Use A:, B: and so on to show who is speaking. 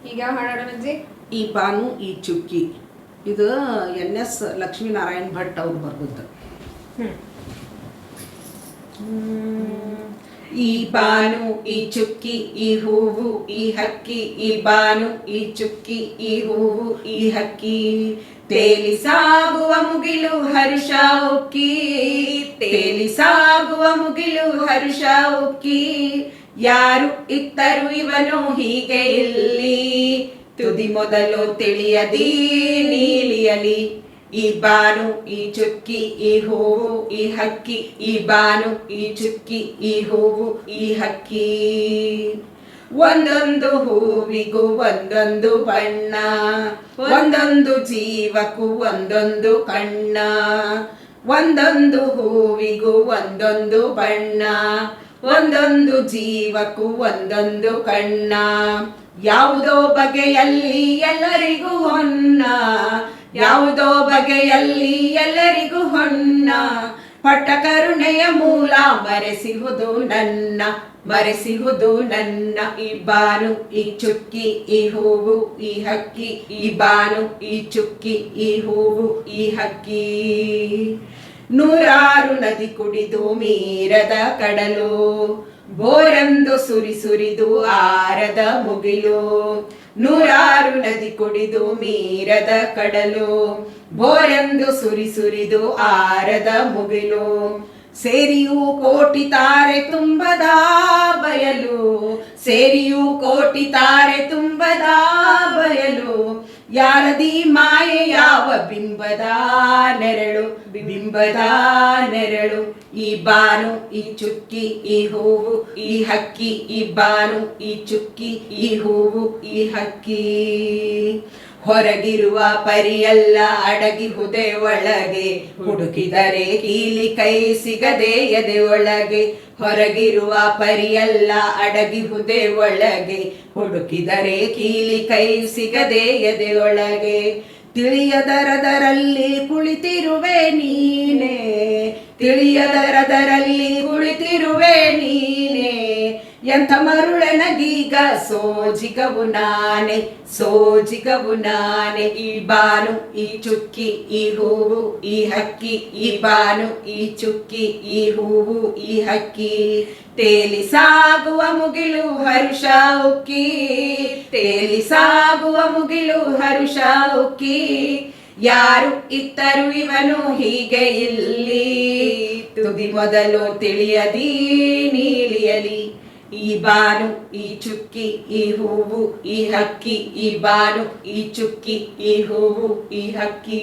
A: ಈಗ ಯಾವ ಹಾಡೋಣಜ್ಜಿ?
B: ಈ ಬಾನು ಈ ಚುಕ್ಕಿ. ಇದು NS ಲಕ್ಷ್ಮೀನಾರಾಯಣ ಭಟ್ ಅವ್ರು ಬರ್ದದ್ದು. ಈ ಬಾನು ಈ ಚುಕ್ಕಿ ಈ ಹೂವು ಈ ಹಕ್ಕಿ, ಈ ಬಾನು ಈ ಚುಕ್ಕಿ ಈ ಹೂವು ಈ ಹಕ್ಕಿ, ತೇಲಿ ಸಾಗುವ ಮುಗಿಲು ಹರುಷ ಉಕ್ಕಿ, ತೇಲಿ ಸಾಗುವ ಮುಗಿಲು ಹರುಷ ಉಕ್ಕಿ, ಯಾರು ಇತ್ತರು ಇವನು ಹೀಗೆ ಇಲ್ಲಿ, ತುದಿ ಮೊದಲು ತಿಳಿಯದಿ ನೀಲಿಯಲಿ. ಈ ಬಾನು ಈ ಚುಕ್ಕಿ ಈ ಹೂವು ಈ ಹಕ್ಕಿ, ಈ ಬಾನು ಈ ಚುಕ್ಕಿ ಈ ಹೂವು ಈ ಹಕ್ಕಿ, ಒಂದೊಂದು ಹೂವಿಗೂ ಒಂದೊಂದು ಬಣ್ಣ, ಒಂದೊಂದು ಜೀವಕ್ಕೂ ಒಂದೊಂದು ಕಣ್ಣ, ಒಂದೊಂದು ಹೂವಿಗೂ ಒಂದೊಂದು ಬಣ್ಣ, ಒಂದೊಂದು ಜೀವಕ್ಕೂ ಒಂದೊಂದು ಕಣ್ಣ, ಯಾವುದೋ ಬಗೆಯಲ್ಲಿ ಎಲ್ಲರಿಗೂ ಹೊನ್ನ, ಯಾವುದೋ ಬಗೆಯಲ್ಲಿ ಎಲ್ಲರಿಗೂ ಹೊನ್ನ, ಪಟ್ಟ ಕರುಣೆಯ ಮೂಲ ಮರೆಸಿಹುದು ನನ್ನ, ಮರೆಸಿಹುದು ನನ್ನ. ಈ ಬಾನು ಈ ಚುಕ್ಕಿ ಈ ಹೂವು ಈ ಹಕ್ಕಿ, ಈ ಬಾನು ಈ ಚುಕ್ಕಿ ಈ ಹೂವು ಈ ಹಕ್ಕಿ, ನೂರಾರು ನದಿ ಕುಡಿದು ಮೀರದ ಕಡಲು, ಬೋರೆಂದು ಸುರಿ ಸುರಿದು ಆರದ ಮುಗಿಲು, ನೂರಾರು ನದಿ ಕುಡಿದು ಮೀರದ ಕಡಲು, ಬೋರೆಂದು ಸುರಿ ಸುರಿದು ಆರದ ಮುಗಿಲು, ಸೇರಿಯೂ ಕೋಟಿ ತಾರೆ ತುಂಬದ ಬಯಲು, ಸೇರಿಯೂ ಕೋಟಿ ತಾರೆ ತುಂಬದ ಬಯಲು, ಯಾರದಿ ಮಾಯೆ ಯಾವ ಬಿಂಬದ ನೆರಳು, ಬಿಂಬದ ನೆರಳು. ಈ ಬಾನು ಈ ಚುಕ್ಕಿ ಈ ಹೂವು ಈ ಹಕ್ಕಿ, ಈ ಬಾನು ಈ ಚುಕ್ಕಿ ಈ ಹೂವು ಈ ಹಕ್ಕಿ, ಹೊರಗಿರುವ ಪರಿಯೆಲ್ಲ ಅಡಗಿಹುದೆ ಒಳಗೆ, ಹುಡುಕಿದರೆ ಕೀಲಿ ಕೈ ಸಿಗದೆ ಎದೆ ಒಳಗೆ, ಹೊರಗಿರುವ ಪರಿಯೆಲ್ಲ ಅಡಗಿಹುದೆ ಒಳಗೆ, ಹುಡುಕಿದರೆ ಕೀಲಿ ಕೈ ಸಿಗದೆ ಎದೆ ಒಳಗೆ, ತಿಳಿಯದರದರಲ್ಲಿ ಕುಳಿತಿರುವೆ ನೀನೆ, ತಿಳಿಯದರದರಲ್ಲಿ ಕುಳಿತಿರುವೆ ನೀನೆ, ಎಂಥ ಮರುಳನಗೀಗ ಸೋಜಿಗವು ನಾನೆ, ಸೋಜಿಗವು ನಾನೆ. ಈ ಬಾನು ಈ ಚುಕ್ಕಿ ಈ ಹೂವು ಈ ಹಕ್ಕಿ, ಈ ಬಾನು ಈ ಚುಕ್ಕಿ ಈ ಹೂವು ಈ ಹಕ್ಕಿ, ತೇಲಿ ಸಾಗುವ ಮುಗಿಲು ಹರುಷ ಉಕ್ಕಿ, ತೇಲಿ ಸಾಗುವ ಮುಗಿಲು ಹರುಷ ಉಕ್ಕಿ, ಯಾರು ಇತ್ತರು ಇವನು ಹೀಗೆ ಇಲ್ಲಿ, ತುದಿ ಮೊದಲು ತಿಳಿಯದಿ ನೀಲಿಯಲಿ. ಈ ಬಾನು ಈ ಚುಕ್ಕಿ ಈ ಹೂವು ಈ ಹಕ್ಕಿ, ಈ ಬಾನು ಈ ಚುಕ್ಕಿ ಈ ಹೂವು ಈ ಹಕ್ಕಿ.